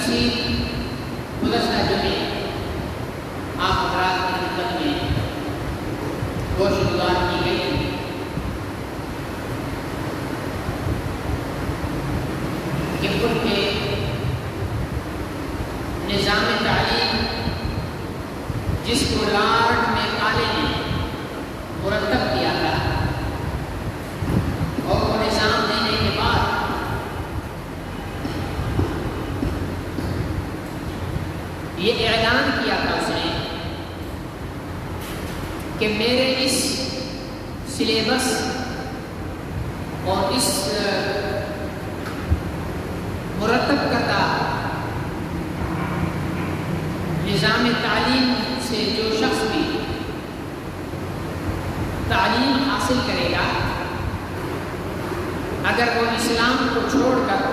تفصیل گزشتہ جمعے آپ حضرات کی خدمت میں گوشتگار کی گئی کہ ان کے نظام تعلیم جس کو لارڈ میکالے نے مرتب کیا تھا اور وہ نظام دینے کے بعد یہ اعلان کیا تھا اس نے کہ میرے اس سلیبس اور اس مرتب کردہ نظام تعلیم سے جو شخص بھی تعلیم حاصل کرے گا اگر وہ اسلام کو چھوڑ کر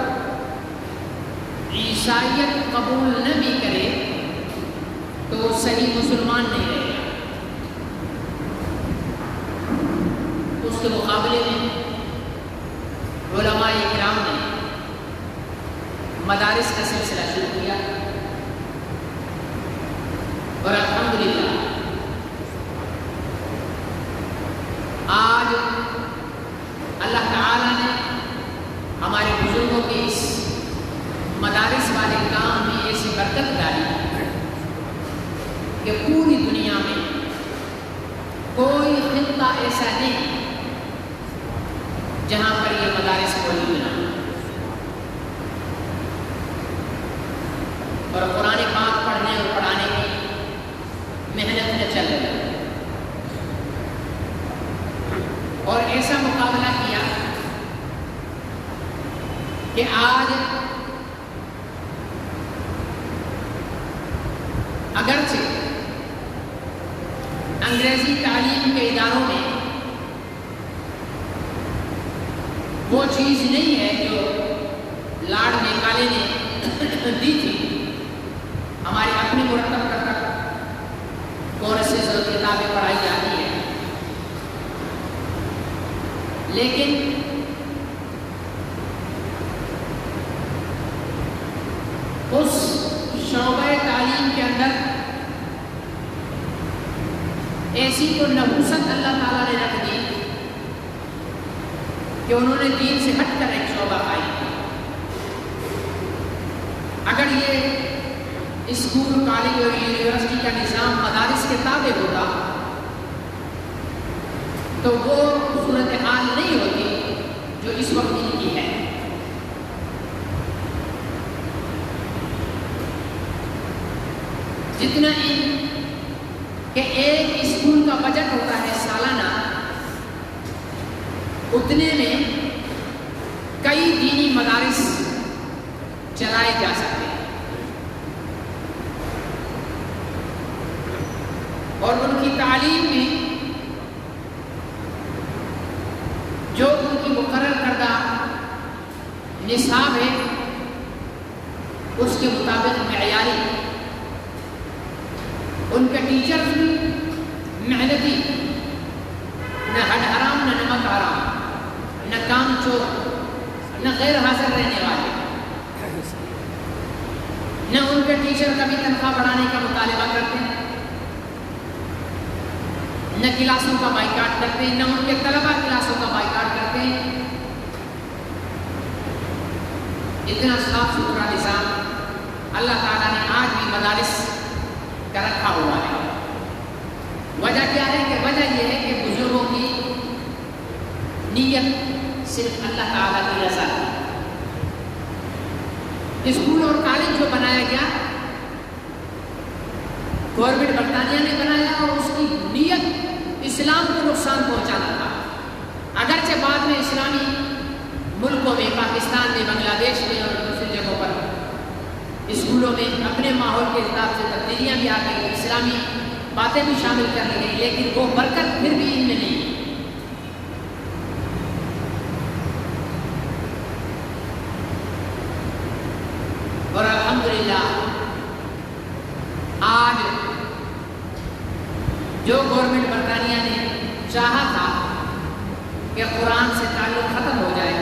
عیسائیت قبول نہ بھی کرے تو وہ صحیح مسلمان نہیں رہے گا۔ اس کے مقابلے میں علماء کرام نے مدارس کا سلسلہ شروع کیا اور الحمدللہ آج اللہ تعالی نے ہمارے بزرگوں کے اس مدارس والے کام میں ایسی برکت ڈالی کہ پوری دنیا میں کوئی خطہ ایسا نہیں جہاں پر یہ مدارس موجود نہ ہوں اور قرآن پاک پڑھنے اور پڑھانے کی محنت نہ چل رہی اور ایسا مقابلہ کیا کہ آج اگرچہ انگریزی تعلیم کے اداروں میں وہ چیز نہیں ہے جو لارڈ میکالے نے دی تھی، ہمارے اپنے مرتب کردہ کورسز اور کتابیں پڑھائی جاتی ہیں، لیکن اس شعبہ تعلیم کے اندر ایسی تو نحوست اللہ تعالیٰ نے رکھ دی کہ انہوں نے دین سے ہٹ کر ایک شعبہ قائم کیا۔ اگر یہ اسکول، کالج اور یونیورسٹی کا نظام مدارس کے تابع ہوتا تو وہ صورتحال نہیں ہوتی جو اس وقت ان کی ہے۔ جتنا کہ ایک اسکول کا بجٹ ہوتا ہے سالانہ، اتنے میں کئی دینی مدارس چلائے جا سکتے ہیں اور ان کی تعلیم میں جو ان کی مقرر کردہ نصاب ہے اس کے مطابق معیاری، ان کے ٹیچرز بھی محنتی، نہ ہڈ حرام نہ نمک حرام، نہ کام چور، نہ غیر حاضر رہنے والے، نہ ان کے ٹیچر کبھی تنخواہ بڑھانے کا مطالبہ کرتے ہیں، نہ کلاسوں کا بائیکاٹ کرتے ہیں، نہ ان کے طلبہ کلاسوں کا بائیکاٹ کرتے ہیں۔ اتنا صاف ستھرا نظام اللہ تعالیٰ نے آج بھی مدارس کا رکھا ہوا ہے۔ وجہ کیا ہے؟ کہ وجہ یہ ہے کہ بزرگوں کی نیت صرف اللہ تعالیٰ کی رضا ہے۔ اسکول اور کالج جو بنایا گیا گورنمنٹ برطانیہ نے بنایا اور اس کی نیت اسلام کو نقصان پہنچانا تھا۔ اگرچہ بعد میں اسلامی ملکوں میں، پاکستان میں، بنگلہ دیش میں اور دوسری جگہوں پر اسکولوں میں اپنے ماحول کے حساب سے تبدیلیاں بھی آ گئی، اسلامی باتیں بھی شامل کر لی گئی، لیکن وہ برکت پھر بھی ان میں نہیں۔ اور الحمدللہ آج جو گورنمنٹ برطانیہ نے چاہا تھا کہ قرآن سے تعلق ختم ہو جائے،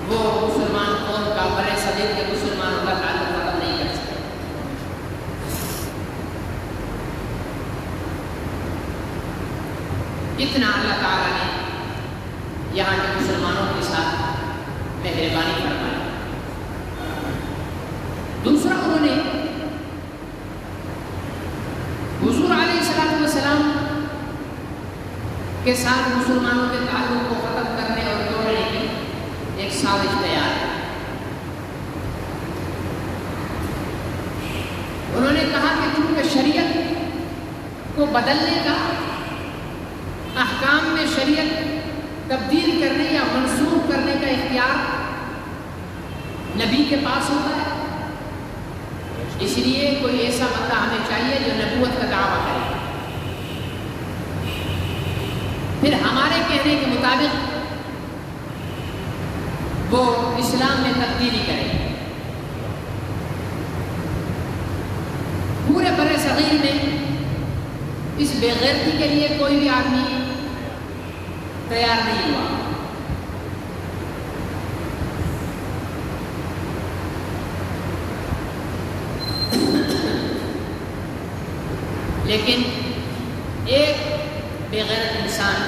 وہ مسلمان قوم کا برے صغیر کے مسلمانوں اتنا اللہ تعالیٰ نے یہاں کے مسلمانوں کے ساتھ مہربانی فرمائی۔ دوسرا انہوں نے حضور علیہ السلام کے ساتھ مسلمانوں کے تعلق کو ختم کرنے اور توڑنے کی ایک سازش تیار ہے۔ انہوں نے کہا کہ چونکہ شریعت کو بدلنے کا، احکام میں شریعت تبدیل کرنے یا منسوخ کرنے کا اختیار نبی کے پاس ہوتا ہے، اس لیے کوئی ایسا بندہ ہمیں چاہیے جو نبوت کا دعویٰ کرے، پھر ہمارے کہنے کے مطابق وہ اسلام میں تبدیلی کرے۔ پورے برِ صغیر میں اس بے غیرتی کے لیے کوئی بھی آدمی تیار نہیں ہوا۔ لیکن ایک بے غیرت انسان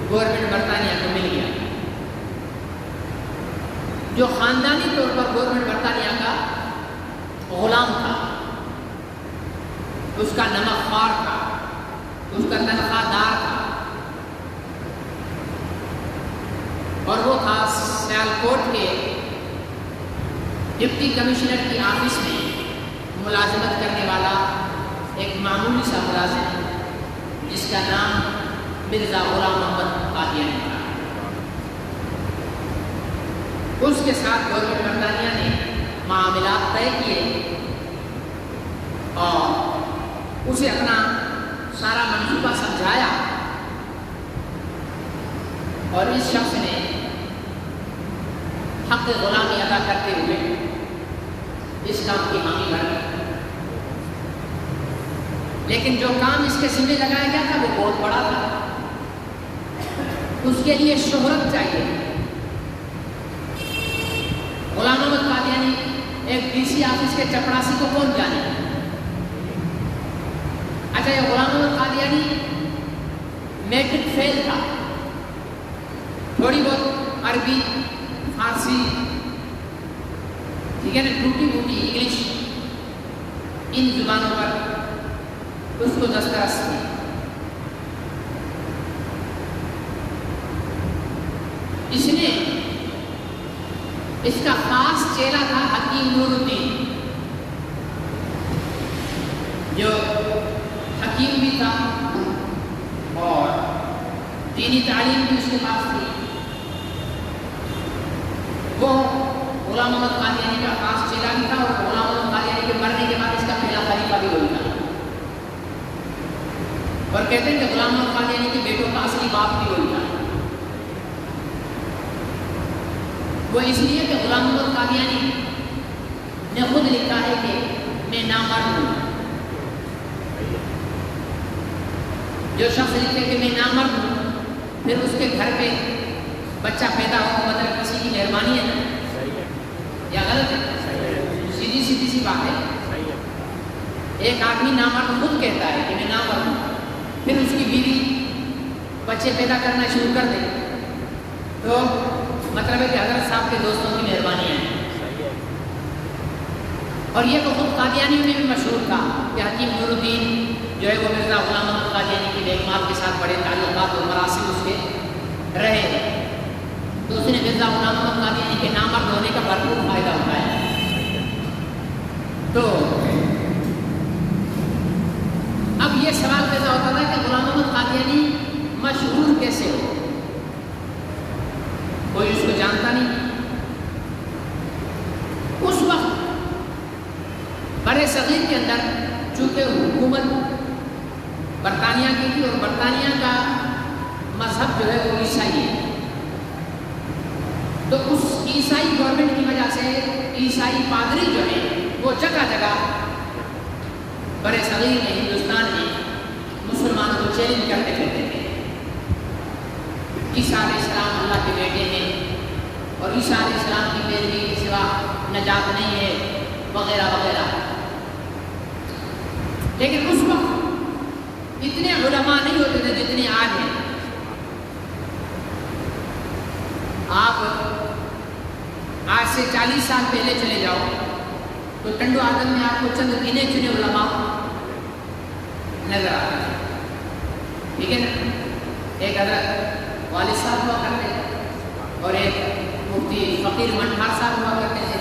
گورنمنٹ برطانیہ کو مل گیا، جو خاندانی طور پر گورنمنٹ برطانیہ کا غلام تھا، اس کا نمک خوار تھا، اس کا تنخواہ دار تھا، اور وہ تھا سیالکوٹ کے ڈپٹی کمشنر کی آفس میں ملازمت کرنے والا ایک معمولی سا ملازم جس کا نام مرزا غلام محمد قادیانی تھا۔ اس کے ساتھ گورنمنٹ برطانیہ نے معاملات طے کیے اور اسے اپنا سارا منصوبہ سمجھایا، اور اس شخص نے حق غلامی ادا کرتے ہوئے اس کام کی حامی بھر دی۔ لیکن جو کام اس کے ذمہ لگایا گیا تھا وہ بہت بڑا تھا، اس کے لیے شہرت چاہیے۔ غلام محمد قادیانی ایک ڈی سی آفس کے چپڑاسی کو کون جانے؟ اچھا، یہ غلام محمد قادیانی میٹرک فیل تھا، تھوڑی بہت عربی، فارسی، ٹھیک ہے نا، ٹوٹی موٹی انگلش، ان زبانوں پر اس کو دسترس تھی۔ اس نے، اس کا خاص چیلا تھا حکیم نور الدین، جو حکیم بھی تھا اور دینی تعلیم بھی اس کے پاس تھی۔ وہ غلام محمد قادیانی کا خاص چیلا بھی تھا، اور غلام محمد قادیانی کے مرنے کے بعد اس کا پہلا خلیفہ بھی وہی تھا۔ اور کہتے ہیں کہ غلام محمد قادیانی کے بیٹوں کا اصلی باپ بھی وہی تھا۔ وہ اس لیے کہ غلام محمد قادیانی نے خود لکھا ہے کہ میں نامرد ہوں۔ جو شخص لکھے کہ میں نامرد ہوں، پھر اس کے گھر پہ بچہ پیدا ہو، مطلب کسی کی مہربانی ہے نا، یا غلط ہے؟ سیدھی سی بات ہے۔ ایک آدمی نامرد خود کہتا ہے کہ میں نامرد ہوں، پھر اس کی بیوی بچے پیدا کرنا شروع کر دے، تو مطلب ہے کہ حضرت صاحب کے دوستوں کی مہربانی ہے۔ اور یہ تو خود قادیانی میں بھی مشہور تھا کہ حکیم نور الدین جو ہے وہ مرزا غلام محمد قادیانی کی بیگم کے ساتھ بڑے تعلقات اور مراسم اس کے رہے ہیں، تو اس نے مرزا غلام محمد قادیانی کے نامرد ہونے کا بھرپور فائدہ اٹھایا۔ تو اب یہ سوال پیدا ہوتا تھا کہ غلام محمد قادیانی مشہور کیسے ہو؟ کوئی اس کو جانتا نہیں۔ اس وقت برِ صغیر کے اندر چونکہ حکومت برطانیہ کی تھی، اور برطانیہ کا مذہب جو ہے وہ عیسائی ہے، تو اس عیسائی گورنمنٹ کی وجہ سے عیسائی پادری جو ہیں وہ جگہ جگہ برِ صغیر میں، ہندوستان میں مسلمانوں کو چیلنج کرتے رہتے تھے۔ عیسیٰ علیہ السلام اللہ کے بیٹے ہیں، اور عیسیٰ علیہ السلام کی پیروی کے سوا نجات نہیں ہے، وغیرہ وغیرہ۔ لیکن اس وقت اتنے علماء نہیں ہوتے تھے جتنے آج ہیں. آپ آج سے 40 سال پہلے چلے جاؤ تو ٹنڈو آدم میں آپ کو چند گنے چنے علماء نظر آتے ہیں. ٹھیک ہے نا. ایک حضرت والد صاحب ہوا کرتے تھے اور ایک مفتی فقیر منٹھار صاحب ہوا کرتے تھے,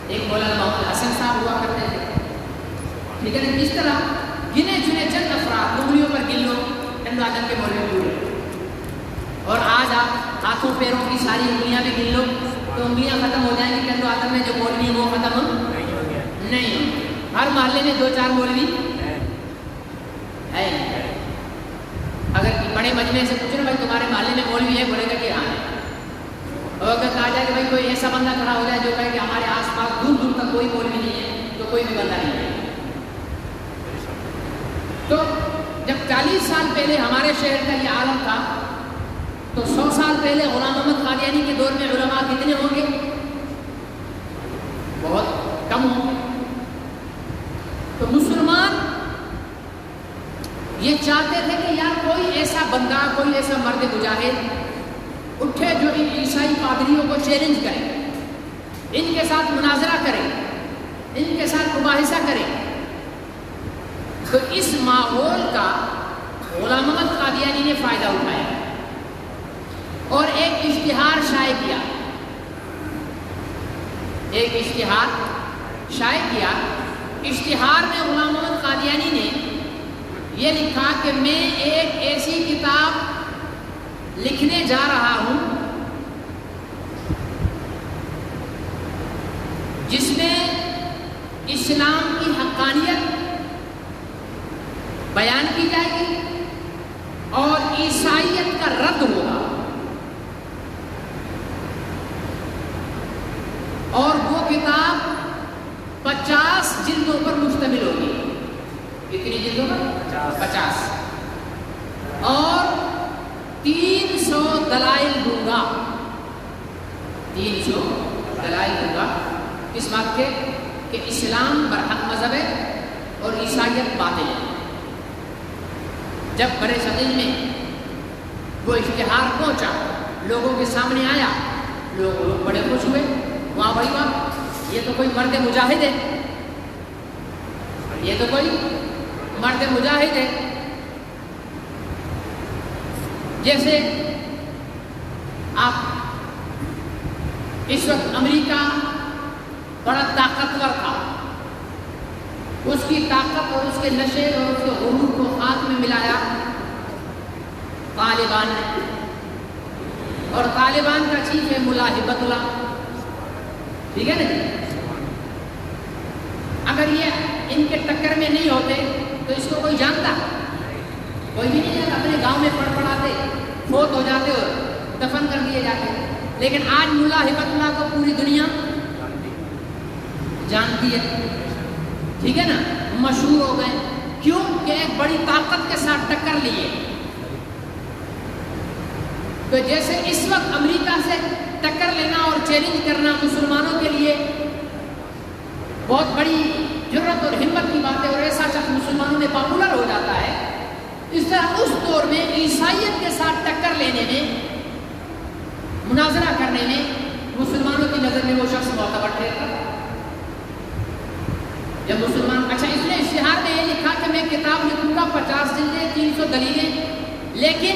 ایک مولانا محمد حسن صاحب ہوا کرتے تھے. ٹھیک ہے نا. اس طرح گنے چنے چند افراد انگلیوں پر گن لو ٹنڈو آدم کے مولوی پورے. اور آج آپ ہاتھوں پیروں کی ساری انگلیاں بھی گن لو تو انگلیاں ختم ہو جائیں گی. ٹنڈو آدم میں جو مولوی ہیں وہ ختم نہیں. ہر محلے میں 2-4 مولوی ہے. اگر بڑے مجمع سے پوچھو نا بھائی تمہارے محلے میں مولوی ہے, بولے گا کہ ہاں ہے. اور اگر کہا جائے کہ بھائی کوئی ایسا بندہ کھڑا ہو جائے جو کہے کہ ہمارے آس پاس دور دور تک کوئی مولوی نہیں ہے, تو کوئی بھی بندہ نہیں ہے. تو جب 40 سال پہلے ہمارے شہر کا یہ عالم تھا تو 100 سال پہلے غلام احمد قادیانی کے دور میں علماء کتنے ہوں گے؟ بہت کم ہوں گے. تو مسلمان یہ چاہتے تھے کہ یار کوئی ایسا بندہ, کوئی ایسا مرد مجاہد اٹھے جو ان عیسائی پادریوں کو چیلنج کرے, ان کے ساتھ مناظرہ کرے, ان کے ساتھ مباحثہ کرے. تو اس ماحول کا غلام احمد قادیانی نے فائدہ اٹھایا اور ایک اشتہار شائع کیا. ایک اشتہار شائع کیا. اشتہار میں غلام احمد قادیانی نے یہ لکھا کہ میں ایک ایسی کتاب لکھنے جا رہا ہوں جس میں اسلام کی حقانیت بیان کی جائے گی اور عیسائیت کا رد ہوگا, اور وہ کتاب 50 جلدوں پر مشتمل ہوگی. کتنی جلدوں پر؟ 50. اور 300 دلائل دوں گا. 300 دلائل دوں گا اس بات کے کہ اسلام برحق مذہب ہے اور عیسائیت باطل ہے. جب برے صغیر میں وہ اشتہار پہنچا, لوگوں کے سامنے آیا, لوگ بڑے خوش ہوئے. واہ بھائی واہ, یہ تو کوئی مرد مجاہد ہے, یہ تو کوئی مرد مجاہد ہے. جیسے آپ اس وقت امریکہ بڑا طاقتور تھا, اس کی طاقت اور اس کے نشے اور اس کے غرور کو ہاتھ میں ملایا طالبان نے, اور طالبان کا چیف ہے ملا ہبت اللہ. ٹھیک ہے نا. اگر یہ ان کے ٹکر میں نہیں ہوتے تو اس کو کوئی جانتا؟ کوئی بھی نہیں جانتا. اپنے گاؤں میں پڑھاتے, فوت ہو جاتے اور دفن کر دیے جاتے. لیکن آج ملا ہبت اللہ کو پوری دنیا جانتی ہے. ٹھیک ہے نا. مشہور ہو گئے. کیوں کہ ایک بڑی طاقت کے ساتھ ٹکر لیے. تو جیسے اس وقت امریکہ سے ٹکر لینا اور چیلنج کرنا مسلمانوں کے لیے بہت بڑی جرت اور ہمت کی بات ہے, اور ایسا شخص مسلمانوں میں پاپولر ہو جاتا ہے, اس طرح اس دور میں عیسائیت کے ساتھ ٹکر لینے میں, مناظرہ کرنے میں مسلمانوں کی نظر میں وہ شخص معتبر ٹھہرتا تھا. جب مسلمان, اچھا اس نے اشتہار میں یہ لکھا کہ میں کتاب لکھوں گا 50 جلدیں 300 دلیلیں, لیکن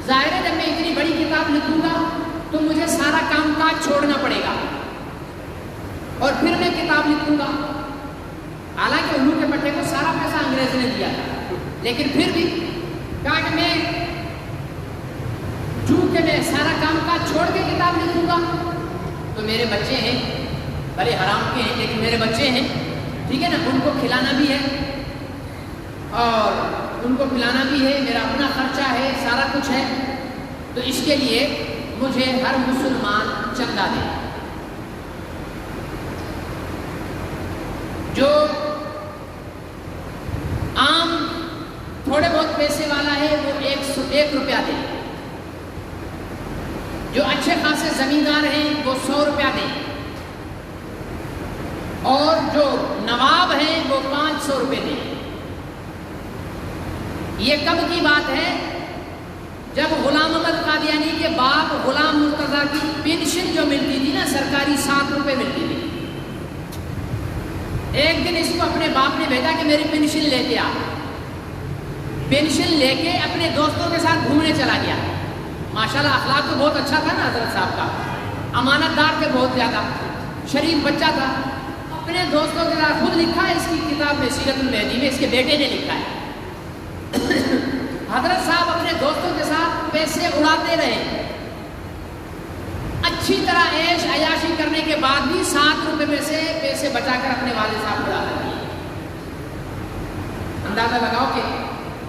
ظاہر ہے جب میں اتنی بڑی کتاب لکھوں گا تو مجھے سارا کام کاج چھوڑنا پڑے گا اور پھر میں کتاب لکھوں گا. حالانکہ انہوں کے پٹھے کو سارا پیسہ انگریز نے دیا تھا, لیکن پھر بھی کہا کہ میں چونکہ میں سارا کام کاج چھوڑ کے کتاب لکھوں گا تو میرے بچے ہیں, بھلے حرام کے ہیں لیکن میرے بچے ہیں, ٹھیک ہے نا, ان کو کھلانا بھی ہے اور ان کو پلانا بھی ہے, میرا اپنا خرچہ ہے, سارا کچھ ہے. تو اس کے لیے مجھے ہر مسلمان چندہ دے. جو عام تھوڑے بہت پیسے والا ہے وہ 1 روپیہ دے, جو اچھے خاصے زمیندار ہیں وہ 100 روپیہ دیں, اور جو نواب ہیں وہ 500 روپے دیں. یہ کب کی بات ہے؟ جب غلام احمد قادیانی کے باپ غلام مرتضیٰ کی پینشن جو ملتی تھی نا سرکاری 7 روپے ملتی تھی. ایک دن اس کو اپنے باپ نے بھیجا کہ میری پینشن لے کے آ. پینشن لے کے اپنے دوستوں کے ساتھ گھومنے چلا گیا. ماشاءاللہ اخلاق تو بہت اچھا تھا نا حضرت صاحب کا, امانت دار تھے بہت زیادہ, شریف بچہ تھا. اپنے دوستوں کے ساتھ خود لکھا ہے اس کی کتاب میں سیرت المہدی میں, اس کے بیٹے نے لکھا ہے. حضرت صاحب اپنے دوستوں کے ساتھ پیسے اڑاتے رہے, اچھی طرح عیش عیاشی کرنے کے بعد بھی 7 روپے میں سے پیسے بچا کر اپنے والد صاحب کو اڑاتے رہے. اندازہ لگاؤ کہ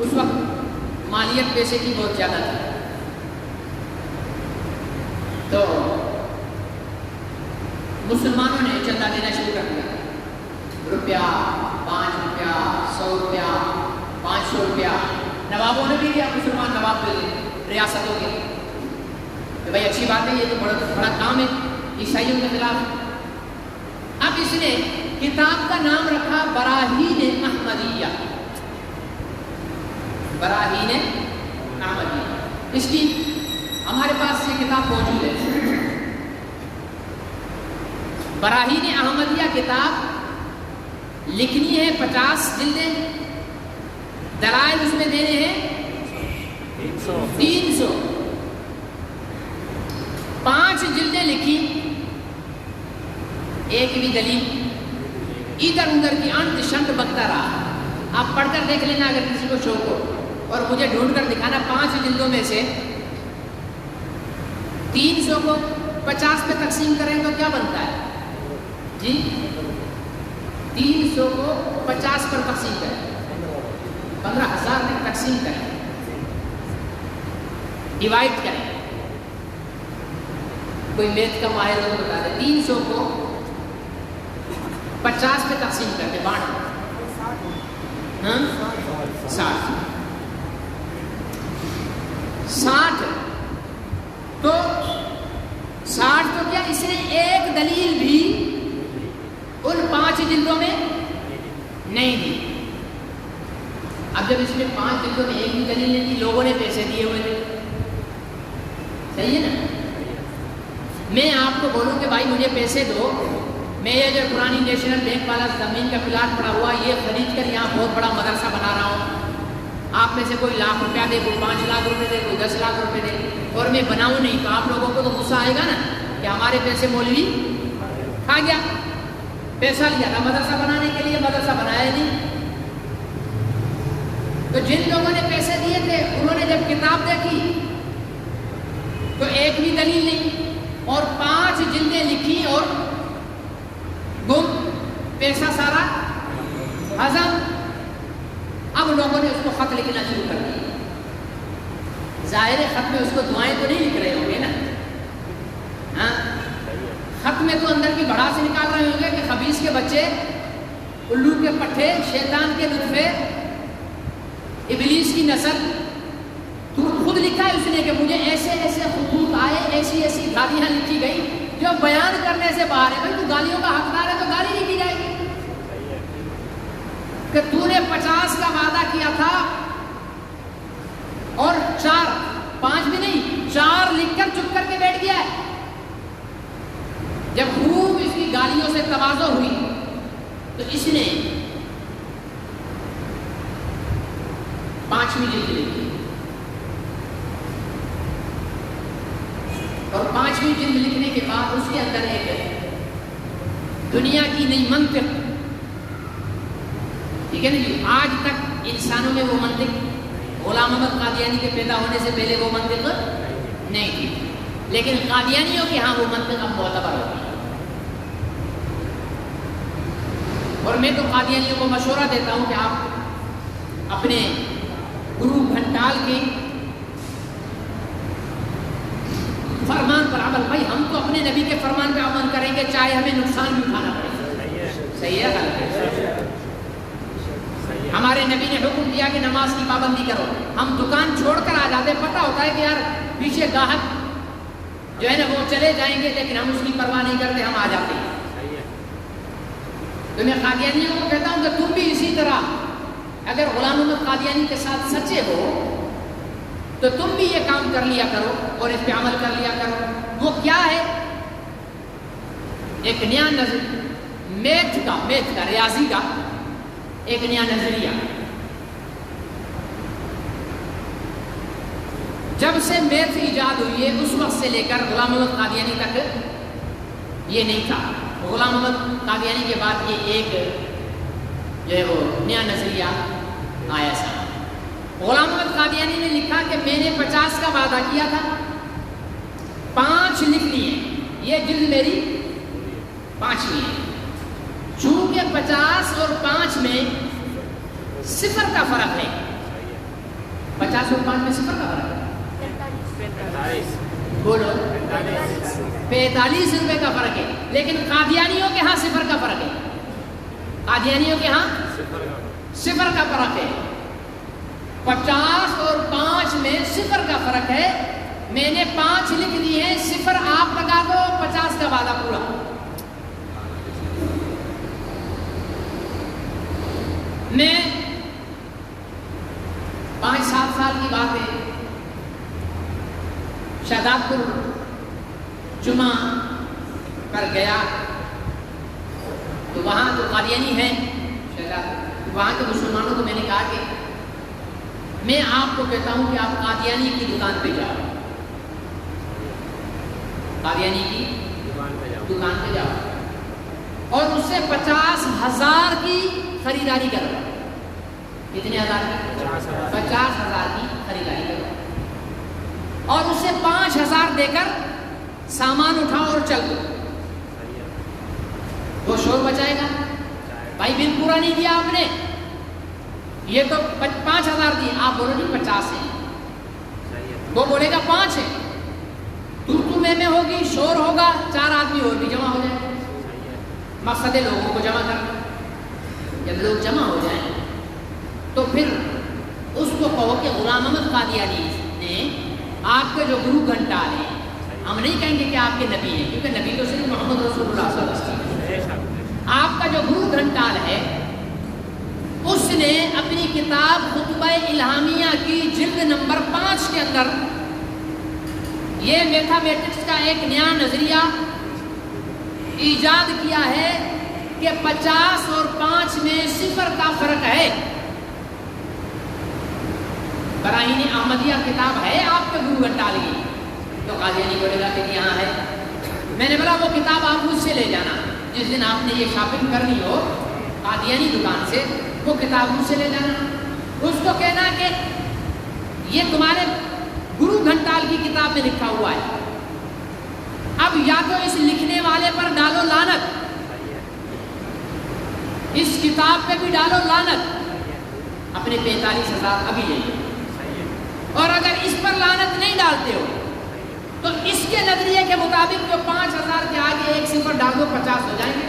اس وقت مالیت پیسے کی بہت زیادہ تھی. تو مسلمانوں نے چندہ دینا شروع کر دیا. روپیہ, 5 روپیہ, 100 روپیہ, 500 روپیہ. نوابوں نے بھی دیا, مسلمان نواب دے ریاستوں کے, کہ بھائی اچھی بات ہے, یہ تو بڑا کام ہے عیسائیوں کے خلاف. اب اس نے کتاب کا نام رکھا براہین احمدیہ. براہین احمدیہ. اس کی ہمارے پاس یہ کتاب موجود ہے. براہین احمدیہ کتاب لکھنی ہے, 50 جلدیں. دلائل اس میں دینے ہیں 300. 5 جلدیں لکھی, ایک بھی دلیل ادھر ادھر کی انت شنت بکتا رہا. آپ پڑھ کر دیکھ لینا اگر کسی کو شوق ہو, اور مجھے ڈھونڈ کر دکھانا 5 جلدوں میں سے 300 کو 50 پہ تقسیم کریں تو کیا بنتا ہے جی؟ 300 کو 50 پر تقسیم کریں, 15,000 میں تقسیم کریں, ڈیوائڈ کریں. کوئی میتھ کا ماہر ہو تو بتا دیں. 300 کو 50 پہ تقسیم کر کے بانٹ 60 تو 60 تو کیا اس نے ایک دلیل بھی ان 5 جلدوں میں نہیں دی. اب جب اس نے 5 جلدوں میں ایک بھی دلیل نہیں دی, لوگوں نے پیسے دیے ہوئے تھے, صحیح ہے نا. میں آپ کو بولوں کہ بھائی مجھے پیسے دو, میں یہ جو پرانی نیشنل بینک والا زمین کا پلاٹ پڑا ہوا یہ خرید کر یہاں بہت بڑا مدرسہ بنا رہا ہوں, آپ میں سے کوئی 1,00,000 روپیہ دے, کوئی 5 لاکھ روپے دے, کوئی 10 لاکھ روپے دے, اور میں بناؤں نہیں, تو آپ لوگوں کو تو غصہ آئے گا نا کہ ہمارے پیسے مولوی کھا گیا. پیسہ لیا تھا مدرسہ بنانے کے لیے, مدرسہ بنایا نہیں. تو جن لوگوں نے پیسے دیے تھے انہوں نے جب کتاب دیکھی تو ایک بھی دلیل نہیں, اور 5 جلدیں لکھی اور گم, پیسہ سارا ہضم. اب لوگوں نے اس کو خط لکھنا شروع کر دیا. ظاہر خط میں اس کو دعائیں تو نہیں لکھ رہے ہوں گے نا, ہاں خط میں تو اندر کی بڑھا سے نکال رہے ہوں گے کہ خبیث کے بچے, الو کے پٹھے, شیطان کے نطفے, ابلیس کی نسل. تو خود لکھا ہے اس نے کہ مجھے ایسے ایسے خطوط آئے, ایسی ایسی گالیاں لکھی گئی جو بیان کرنے سے باہر ہے. بھائی تو گالیوں کا حقدار ہے تو گالی نہیں کی جائے گی. کہ تو نے 50 کا وعدہ کیا تھا اور 4, 5 بھی نہیں 4 لکھ کر چپ کر کے بیٹھ گیا ہے. جب خوب اس کی گالیوں سے تواضع ہوئی تو اس نے 5ویں جلد لکھی, اور 5ویں جلد لکھنے کے بعد اس کے اندر ایک دنیا کی نئی منطق, ٹھیک ہے نا جی, آج تک انسانوں میں وہ منطق, غلام احمد قادیانی کے پیدا ہونے سے پہلے وہ منطق نہیں تھی, لیکن قادیانیوں کے ہاں وہ منطق اب معتبر ہوتی ہے. اور میں تو قادیانیوں کو مشورہ دیتا ہوں کہ آپ اپنے گرو گھنٹال کے فرمان پر عمل, بھائی ہم تو اپنے نبی کے فرمان پہ عمل کریں گے چاہے ہمیں نقصان بھی اٹھانا پڑے. صحیح ہے. ہمارے نبی نے حکم دیا کہ نماز کی پابندی کرو, ہم دکان چھوڑ کر آ جاتے, پتہ ہوتا ہے کہ یار پیچھے گاہک جو ہے نا وہ چلے جائیں گے, لیکن ہم اس کی پرواہ نہیں کرتے, ہم آ جاتے ہیں. تو میں قادیانیوں کو کہتا ہوں کہ تم بھی اسی طرح اگر غلام محمد قادیانی کے ساتھ سچے ہو تو تم بھی یہ کام کر لیا کرو اور اس پہ عمل کر لیا کرو. وہ کیا ہے؟ ایک نیا میتھ کا ریاضی کا ایک نیا نظریہ. جب سے میتھ ایجاد ہوئی ہے اس وقت سے لے کر غلام محمد قادیانی تک یہ نہیں تھا. غلام محمد قادیانی کے بعد یہ ایک جو ہے وہ نیا نظریہ آیا تھا. غلام محمد قادیانی نے لکھا کہ میں نے 50 کا وعدہ کیا تھا، 5 لکھ لیے. یہ جلد میری 5ویں ہے. چونکہ 50 اور 5 میں 0 کا فرق ہے. 50 اور 5 میں 0 کا فرق ہے. بولو 45 روپے کا فرق ہے. لیکن قادیانیوں کے ہاں 0 کا فرق ہے. قادیانیوں کے ہاں 0 کا فرق ہے. 50 اور 5 میں 0 کا فرق ہے. میں نے 5 لکھ دی ہے، 0 آپ لگا دو، 50 کا وعدہ پورا. میں 5-7 سال کی بات ہے، شہداد پور جمعہ پر گیا تو وہاں جو قادیانی ہیں وہاں کے مسلمانوں کو میں نے کہا کہ میں آپ کو کہتا ہوں کہ آپ قادیانی کی دکان پہ جاؤ، قادیانی کی دکان پہ جاؤ اور اس سے 50,000 کی خریداری کرو. کتنے ہزار کی؟ 50,000 کی خریداری کرو اور اسے 5,000 دے کر سامان اٹھاؤ اور چل دو. وہ شور بچائے گا، بھائی بل پورا نہیں دیا آپ نے، یہ تو 5,000 دی، آپ بولو نہیں 50 ہے. وہ بولے گا 5 ہے، تو میں ہوگی، شور ہوگا، 4 آدمی اور بھی جمع ہو جائے. مقصد ہے لوگوں کو جمع کرنا. جب لوگ جمع ہو جائیں تو پھر اس کو کہو کہ غلام محمد قادیانی نے آپ کے جو گرو گھنٹال ہیں، ہم نہیں کہیں گے کہ آپ کے نبی ہیں کیونکہ نبی تو صرف محمد رسول اللہ صلی اللہ علیہ وسلم. آپ کا جو گرو گھنٹال ہے اس نے اپنی کتاب خطبہ الہامیہ کی جلد نمبر 5 کے اندر یہ میتھامیٹکس کا ایک نیا نظریہ ایجاد کیا ہے کہ 50 اور 5 میں 0 کا فرق ہے. براہین احمدیہ کتاب ہے آپ کے گرو گھنٹال کی؟ تو قادیانی بولے گا کہ یہاں ہے. میں نے بولا وہ کتاب آپ مجھ سے لے جانا، جس دن آپ نے یہ شاپنگ کرنی ہو قادیانی دکان سے، وہ کتاب مجھ سے لے جانا. اس کو کہنا کہ یہ تمہارے گرو گھنٹال کی کتاب میں لکھا ہوا ہے، اب یا تو اس لکھنے والے پر ڈالو لعنت، اس کتاب پہ بھی ڈالو لعنت، اپنے 45,000 ابھی لے لو. اور اگر اس پر لعنت نہیں ڈالتے ہو تو اس کے نظریے کے مطابق جو 5,000 کے آگے 1 0 ڈال دو، 50 ہو جائیں گے.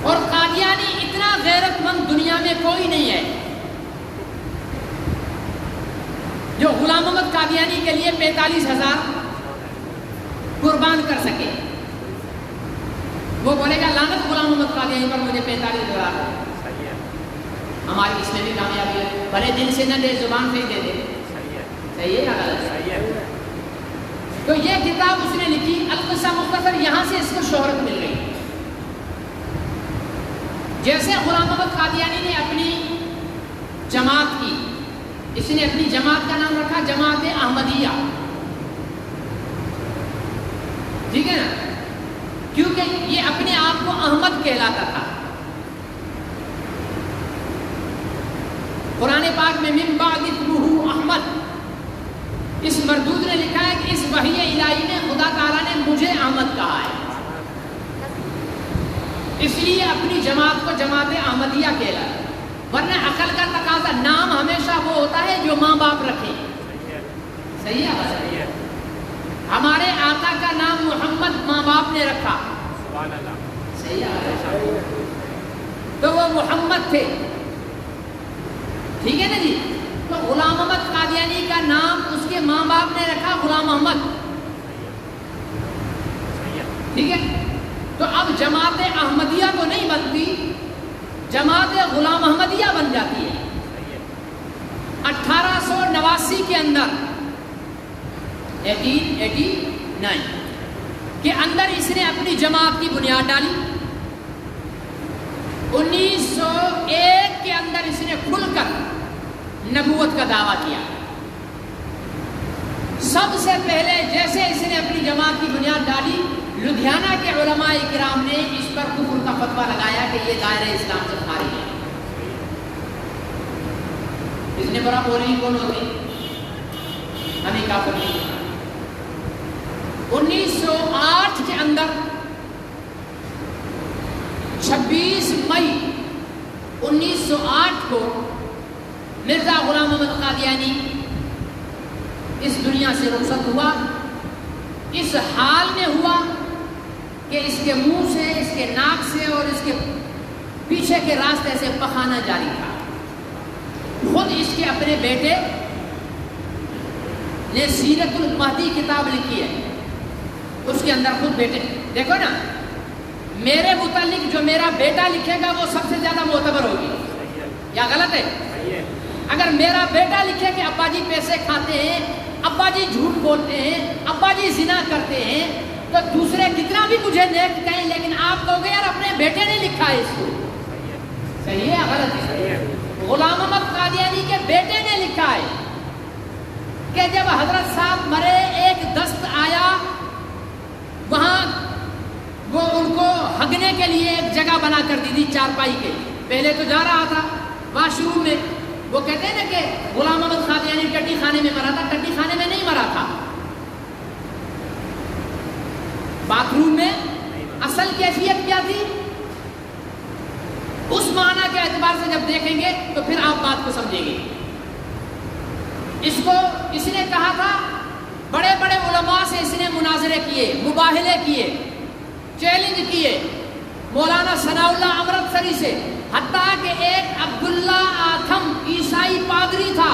اور قادیانی اتنا غیرت مند دنیا میں کوئی نہیں ہے جو غلام محمد قادیانی کے لیے 45,000 قربان کر سکے. وہ بولے گا لعنت غلام محمد قادیانی پر، مجھے 45,000. ہماری اس میں بھی کامیابی ہے، بھلے دل سے نہ دے، زبان سے ہی دے دے. صحیح ہے یا غلط؟ تو یہ کتاب اس نے لکھی. القصہ مختصر، یہاں سے اس کو شہرت مل گئی. جیسے غلام محمد قادیانی نے اپنی جماعت کی، اس نے اپنی جماعت کا نام رکھا جماعت احمدیہ. ٹھیک ہے نا؟ کیونکہ یہ اپنے آپ کو احمد کہلاتا تھا. قرآن پاک میں من بعد اسمہ احمد، اس مردود نے لکھا ہے کہ اس وحی الہی میں خدا تعالیٰ نے مجھے احمد کہا ہے، اس لیے اپنی جماعت کو جماعت احمدیہ کہلا. ورنہ عقل کا تقاضا، نام ہمیشہ وہ ہوتا ہے جو ماں باپ رکھے. صحیح ہے؟ ہمارے آقا کا نام محمد ماں باپ نے رکھا. صحیح ہے؟ تو وہ محمد تھے. ٹھیک ہے نا جی؟ تو غلام محمد قادیانی کا نام اس کے ماں باپ نے رکھا غلام محمد. ٹھیک ہے؟ تو اب جماعت احمدیہ تو نہیں بنتی جماعت غلام احمدیہ بن جاتی ہے 1889 کے اندر، 1889 کے اندر اس نے اپنی جماعت کی بنیاد ڈالی۔ 1901 کے اندر اس نے کھل کر نبوت کا دعویٰ کیا۔ سب سے پہلے جیسے اس نے اپنی جماعت کی بنیاد ڈالی، لدھیانہ کے علماء کرام نے اس پر کفر کا فتویٰ لگایا کہ یہ دائرہ اسلام سے خارج ہے۔ اس نے بڑا بولی کون ہوگی؟ ہمیں کافر نہیں۔ 1908 کے اندر 26 مئی 1908 کو مرزا غلام احمد قادیانی اس دنیا سے رخصت ہوا۔ اس حال میں ہوا کہ اس کے منہ سے، اس کے ناک سے اور اس کے پیچھے کے راستے سے پخانہ جاری تھا۔ خود اس کے اپنے بیٹے نے سیرت المہدی کتاب لکھی ہے، اس کے اندر خود بیٹے، دیکھو نا، میرے متعلق جو میرا بیٹا لکھے گا وہ سب سے زیادہ معتبر ہوگی، یا غلط ہے؟ اگر میرا بیٹا لکھے کہ ابا جی پیسے کھاتے ہیں، ابا جی جھوٹ بولتے ہیں، ابا جی زنا کرتے ہیں، تو دوسرے کتنا بھی مجھے نیک کہیں، لیکن آپ کہو گے یار اپنے بیٹے نے لکھا ہے اس کو، صحیح ہے یا غلط ہے؟ غلام احمد قادیانی کے بیٹے نے لکھا ہے کہ جب حضرت صاحب مرے، ایک دست آیا، وہاں وہ ان کو ہگنے کے لیے ایک جگہ بنا کر دی تھی چارپائی کے، پہلے تو جا رہا تھا واش روم میں، وہ کہتے ہیں نا کہ غلام احمد قادیانی ٹٹی خانے میں مرا تھا، ٹٹی خانے میں نہیں مرا تھا، باتھ روم میں۔ اصل کیفیت کیا تھی؟ اس معنی کے اعتبار سے جب دیکھیں گے تو پھر آپ بات کو سمجھیں گے۔ اس نے کہا تھا، بڑے بڑے علماء سے اس نے مناظرے کیے، مباہلے کیے، چیلنج کیے، مولانا ثناء اللہ امرتسری سے، حتیٰ کہ ایک عبداللہ آتھم عیسائی پادری تھا،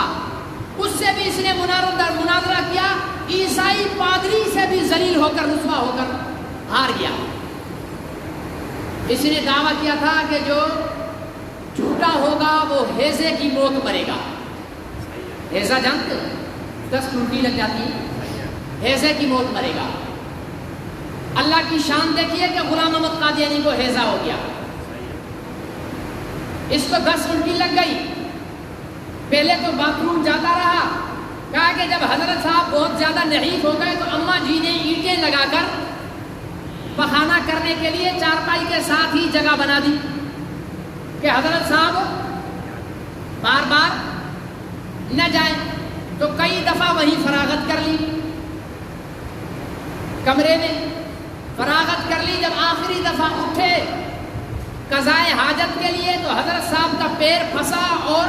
اس سے بھی اس نے مناظرہ کیا، عیسائی پادری سے بھی ذلیل ہو کر، رسوا ہو کر ہار گیا۔ اس نے دعویٰ کیا تھا کہ جو جھوٹا ہوگا وہ ہیضے کی موت مرے گا۔ ہیضہ جانتے ہو؟ دست الٹی لگ جاتی ہے، ہیضے کی موت مرے گا۔ اللہ کی شان دیکھیے کہ غلام احمد قادیانی کو ہیضہ ہو گیا، اس کو دست الٹی لگ گئی، پہلے تو باتھ روم جاتا رہا، کہا کہ جب حضرت صاحب بہت زیادہ نحیف ہو گئے تو اماں جی نے اینٹیں لگا کر پخانہ کرنے کے لیے چارپائی کے ساتھ ہی جگہ بنا دی کہ حضرت صاحب بار بار نہ جائیں، تو کئی دفعہ وہیں فراغت کر لی، کمرے میں فراغت کر لی۔ جب آخری دفعہ اٹھے قضائے حاجت کے لیے تو حضرت صاحب کا پیر پھنسا اور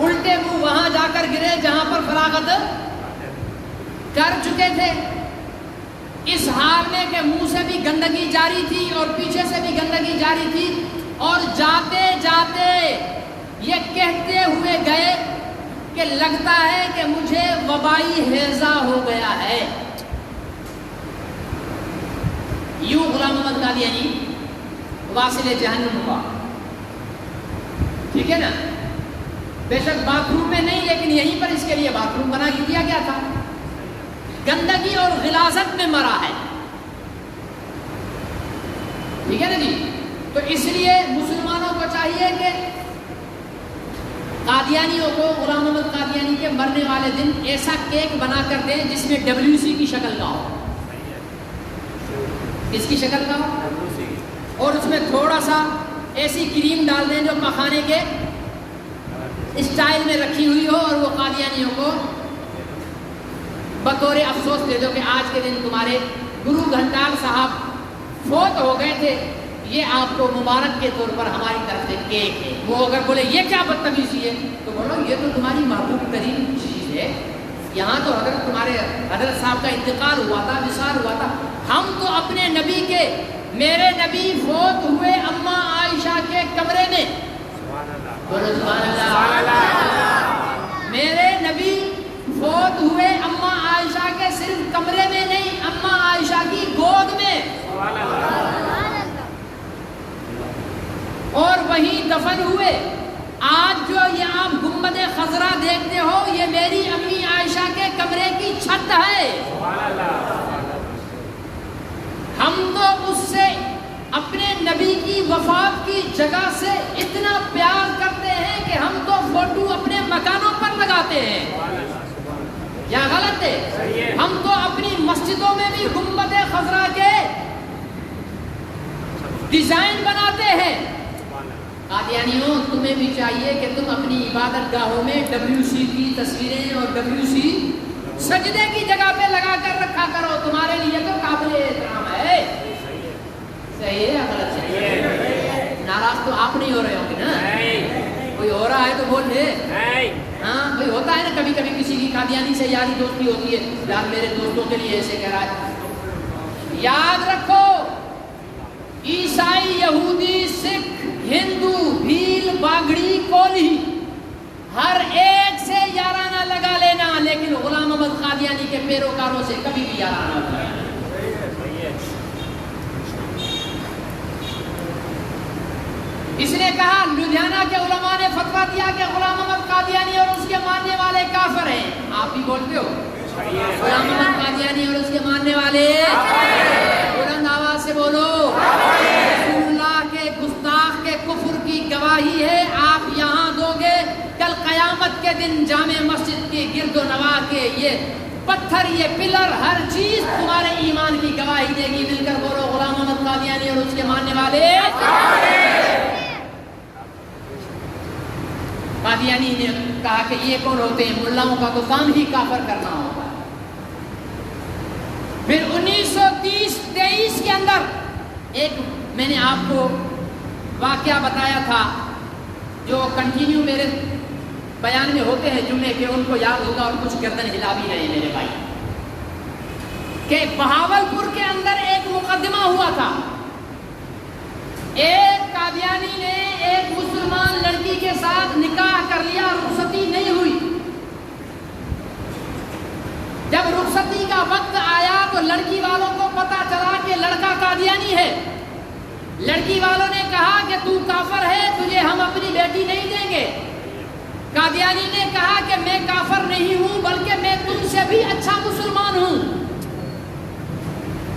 الٹے منہ وہاں جا کر گرے جہاں پر فراغت کر چکے تھے، اس حال میں کہ منہ سے بھی گندگی جاری تھی اور پیچھے سے بھی گندگی جاری تھی، اور جاتے جاتے یہ کہتے ہوئے گئے کہ لگتا ہے کہ مجھے وبائی ہیضہ ہو گیا ہے۔ یوں غلام احمد قادیانی واصل جہنم ہوا، ٹھیک ہے نا؟ بے شک باتھ روم میں نہیں، لیکن یہیں پر اس کے لیے باتھ روم بنا دیا گیا تھا، گندگی اور غلاظت میں مرا ہے، ٹھیک ہے نا جی؟ تو اس لیے مسلمانوں کو چاہیے کہ قادیانیوں کو، غلام احمد قادیانی کے مرنے والے دن ایسا کیک بنا کر دیں جس میں WC کی شکل کا ہو، اس کی شکل کا ہو، اور اس میں تھوڑا سا ایسی کریم ڈال دیں جو پخانے کے اسٹائل میں رکھی ہوئی ہو، اور وہ قادیانیوں کو بطور افسوس دے دو کہ آج کے دن تمہارے گرو گھنٹال صاحب فوت ہو گئے تھے، یہ آپ کو مبارک کے طور پر ہماری طرف سے کیک ہے۔ وہ اگر بولے یہ کیا بدتمیزی ہے تو بولو یہ تو تمہاری محبوب ترین چیز ہے، یہاں تو تمہارے حضرت صاحب کا انتقال ہوا تھا، وصال ہوا تھا، ہم تو اپنے نبی کے، میرے نبی فوت ہوئے اماں عائشہ کے کمرے میں، سبحان اللہ، میرے نبی فوت ہوئے اماں عائشہ کے صرف کمرے میں نہیں، اماں عائشہ کی گود میں، اور دفن ہوئے. آج جو یہ آپ گنبد خضرا دیکھتے ہو یہ میری امی عائشہ کے کمرے کی چھت ہے. ہم تو اس سے اپنے نبی کی وفات کی جگہ سے اتنا پیار کرتے ہیں کہ ہم تو فوٹو اپنے مکانوں پر لگاتے ہیں. یا غلط ہے؟ ہم تو اپنی مسجدوں میں بھی گنبد خضرا کے ڈیزائن بناتے ہیں. قادیانیوں تمہیں بھی چاہیے کہ تم اپنی عبادت گاہوں میں WC کی تصویریں اور WC سجدے کی جگہ پہ لگا کر رکھا کرو. تمہارے لیے تو قابل احترام ہے. صحیح ہے یا غلط ہے؟ ناراض تو آپ نہیں ہو رہے ہوں گے نا؟ کوئی ہو رہا ہے تو بول دے. ہاں کوئی ہوتا ہے نا کبھی کبھی کسی کی قادیانی سے یاری دوستی ہوتی ہے. یار میرے دوستوں کے لیے ایسے کہہ رہا ہے. یاد رکھو عیسائی، یہودی، سکھ، ہندو، بھیل، باگڑی، کولی ہر ایک سے یارانہ لگا لینا، لیکن غلام احمد قادیانی کے پیروکاروں سے کبھی بھی یارانہ نہ لگانا. اس نے کہا لدھیانہ کے علماء نے فتویٰ دیا کہ غلام احمد قادیانی اور اس کے ماننے والے کافر ہیں. آپ بھی بولتے ہو غلام احمد قادیانی اور اس کے ماننے والے؟ بلند آواز سے بولو. رسول اللہ کے گستاخ کے کفر کی گواہی ہے آپ یہاں دو گے. کل قیامت کے دن جامع مسجد کی گرد و نواح کے یہ پتھر، یہ پلر، ہر چیز تمہارے ایمان کی گواہی دے گی. مل کر بولو غلام احمد قادیانی اور اس کے ماننے والے. قادیانی نے کہا کہ یہ کون ہوتے ہیں؟ ملاؤں کا تو کام ہی کافر کرنا ہوتا ہے. پھر 1930-23 کے اندر ایک میں نے آپ کو واقعہ بتایا تھا جو کنٹینیو میرے بیان میں ہوتے ہیں جملے کے، ان کو یاد ہوگا اور کچھ گردن ہلا بھی رہے میرے بھائی، کہ بہاولپور کے اندر ایک مقدمہ ہوا تھا. ایک قادیانی نے ایک مسلمان لڑکی کے ساتھ نکاح کر لیا، رخصتی نہیں ہوئی. جب رخصتی کا وقت آیا تو لڑکی والوں کو پتا چلا کہ لڑکا قادیانی ہے. لڑکی والوں نے کہا کہ تو کافر ہے، تجھے ہم اپنی بیٹی نہیں دیں گے. قادیانی نے کہا کہ میں کافر نہیں ہوں بلکہ میں تم سے بھی اچھا مسلمان ہوں.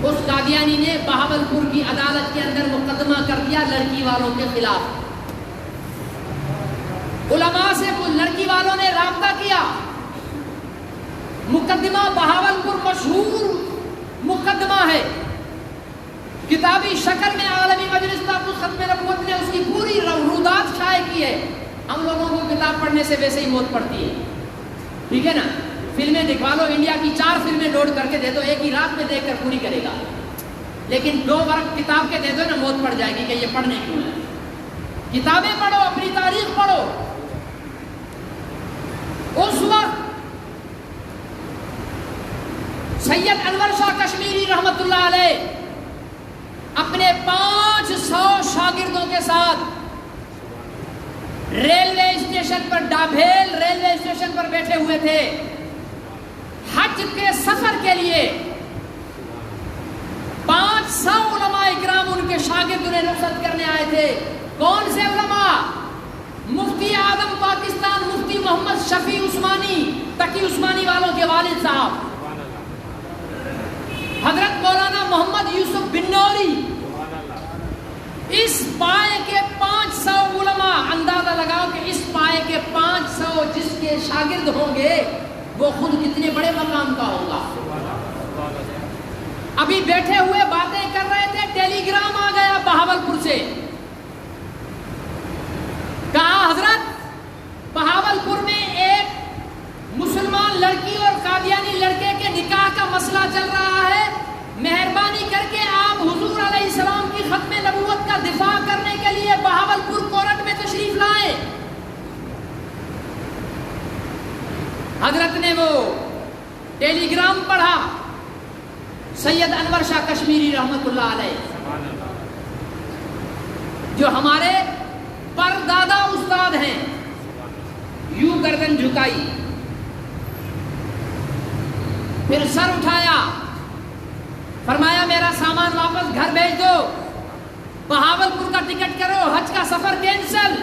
اس قادیانی نے بہاولپور کی عدالت کے اندر مقدمہ کر دیا لڑکی والوں کے خلاف. علماء سے لڑکی والوں نے رابطہ کیا. مقدمہ بہاولپور مشہور مقدمہ ہے، کتابی شکل میں عالمی مجلس تحفظ ختم نبوت نے اس کی پوری رودات شائع کی ہے. ہم لوگوں کو کتاب پڑھنے سے ویسے ہی موت پڑتی ہے، ٹھیک ہے نا؟ فلمیں دکھوا لو، انڈیا کی 4 فلمیں لوڈ کر کے دے دو، ایک ہی رات میں دیکھ کر پوری کرے گا. لیکن 2 ورق کتاب کے دے دو نا، موت پڑ جائے گی کہ یہ پڑھنے کیوں ہے. کتابیں پڑھو، اپنی تاریخ پڑھو. اس وقت سید انور شاہ کشمیری رحمت اللہ علیہ اپنے 500 شاگردوں کے ساتھ ریلوے اسٹیشن پر، ڈابھیل ریلوے اسٹیشن پر بیٹھے ہوئے تھے. حج کے سفر کے لیے 500 علماء اکرام ان کے شاگرد انہیں رخصت کرنے آئے تھے. کون سے علماء؟ مفتی اعظم پاکستان مفتی محمد شفیع عثمانی، تقی عثمانی والوں کے والد صاحب، حضرت مولانا محمد یوسف بنوری. اس پائے کے 500 علماء، اندازہ لگاؤ کہ اس پائے کے 500 جس کے شاگرد ہوں گے وہ خود کتنے بڑے مقام کا ہوگا. ابھی بیٹھے ہوئے باتیں کر رہے تھے، ٹیلی گرام آ گیا بہاولپور سے. کہا حضرت بہاولپور میں ایک مسلمان لڑکی اور قادیانی لڑکے کے نکاح کا مسئلہ چل رہا ہے، مہربانی کر کے آپ حضور علیہ السلام کی ختم نبوت کا دفاع کرنے کے لیے بہاولپور کورٹ میں تشریف لائیں. حضرت نے وہ ٹیلی گرام پڑھا. سید انور شاہ کشمیری رحمت اللہ علیہ جو ہمارے پردادا استاد ہیں، یوں گردن جھکائی، پھر سر اٹھایا، فرمایا میرا سامان واپس گھر بھیج دو. بہاولپور کا ٹکٹ کرو، حج کا سفر کینسل،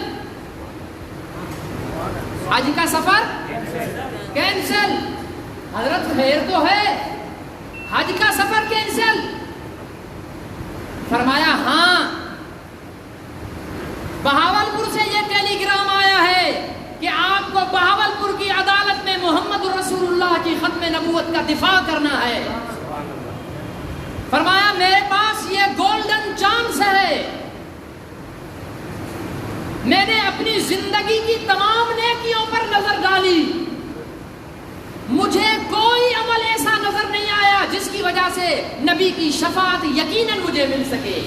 حج کا سفر کینسل۔ حضرت خیر تو ہے، حج کا سفر کینسل۔ فرمایا ہاں، بہاولپور سے یہ ٹیلی گرام آیا ہے کہ آپ کو بہاولپور کی عدالت میں محمد رسول اللہ کی ختم نبوت کا دفاع کرنا ہے۔ فرمایا میرے پاس یہ گولڈن چانس ہے، میں نے اپنی زندگی کی تمام نیکیوں پر نظر ڈالی، مجھے کوئی عمل ایسا نظر نہیں آیا جس کی وجہ سے نبی کی شفاعت یقیناً مجھے مل سکے۔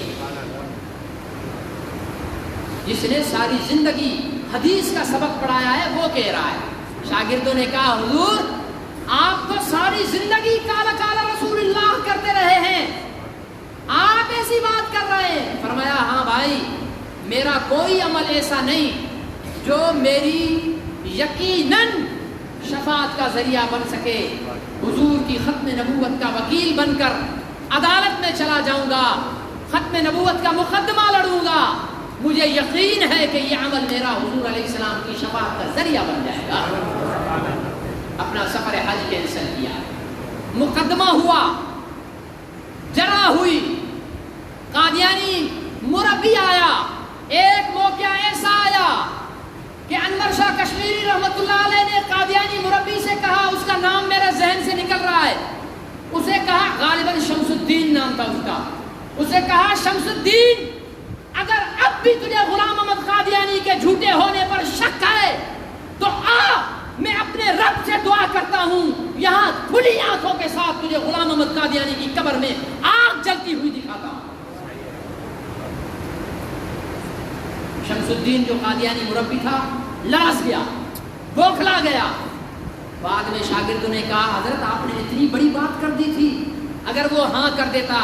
جس نے ساری زندگی حدیث کا سبق پڑھایا ہے وہ کہہ رہا ہے۔ شاگردوں نے کہا حضور آپ تو ساری زندگی کالا کالا رسول اللہ کرتے رہے ہیں، آپ ایسی بات کر رہے ہیں؟ فرمایا ہاں بھائی، میرا کوئی عمل ایسا نہیں جو میری یقیناً شفاعت کا ذریعہ بن سکے۔ حضور کی ختم نبوت کا وکیل بن کر عدالت میں چلا جاؤں گا، ختم نبوت کا مقدمہ لڑوں گا، مجھے یقین ہے کہ یہ عمل میرا حضور علیہ السلام کی شفاعت کا ذریعہ بن جائے گا۔ اپنا سفر حج کینسل کیا، مقدمہ ہوا، جرح ہوئی، قادیانی مربی آیا۔ ایک موقع ایسا آیا کہ انور شاہ کشمیری رحمت اللہ علیہ نے قادیانی مربی سے کہا، اس کا نام میرے ذہن سے نکل رہا ہے، اسے کہا غالباً شمس الدین نام تھا اس کا، اسے کہا شمس الدین اگر اب بھی تجھے غلام احمد قادیانی کے جھوٹے ہونے پر شک ہے تو آ، میں اپنے رب سے دعا کرتا ہوں یہاں کھلی آنکھوں کے ساتھ تجھے غلام احمد قادیانی کی قبر میں آگ جلتی ہوئی دکھاتا ہوں۔ شمس الدین جو قادیانی مربی تھا لرز گیا، بوکھلا گیا۔ بعد میں شاگردوں نے کہا حضرت آپ نے اتنی بڑی بات کر دی تھی، اگر وہ ہاں کر دیتا،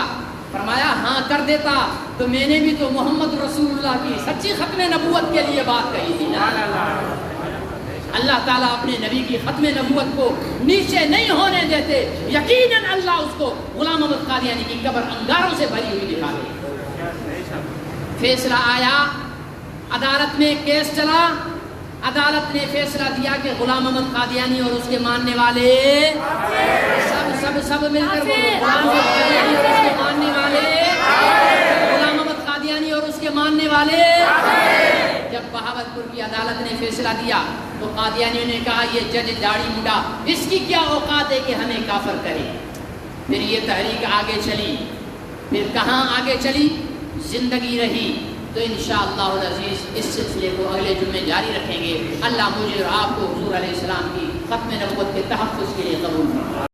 فرمایا ہاں کر دیتا تو میں نے بھی تو محمد رسول اللہ کی سچی ختم نبوت کے لیے بات کہی تھی نا۔ اللہ تعالیٰ اپنے نبی کی ختم نبوت کو نیچے نہیں ہونے دیتے، یقیناً اللہ اس کو غلام احمد قادیانی کی قبر انگاروں سے بھری ہوئی دکھا دے۔ فیصلہ آیا، عدالت میں کیس چلا، عدالت نے فیصلہ دیا کہ غلام احمد قادیانی اور اس کے ماننے والے سب مل کر غلام احمد قادیانی اور اس کے ماننے والے، غلام احمد قادیانی اور اس کے ماننے والے۔ جب بہاولپور کی عدالت نے فیصلہ دیا تو قادیانیوں نے کہا یہ جج داڑھی مڈا، اس کی کیا اوقات ہے کہ ہمیں کافر کرے۔ پھر یہ تحریک آگے چلی، پھر کہاں آگے چلی، زندگی رہی تو انشاءاللہ العزیز اس سلسلے کو اگلے جمعے جاری رکھیں گے۔ اللہ مجھے اور آپ کو حضور علیہ السلام کی ختم نبوت کے تحفظ کے لیے قبول فرمائے۔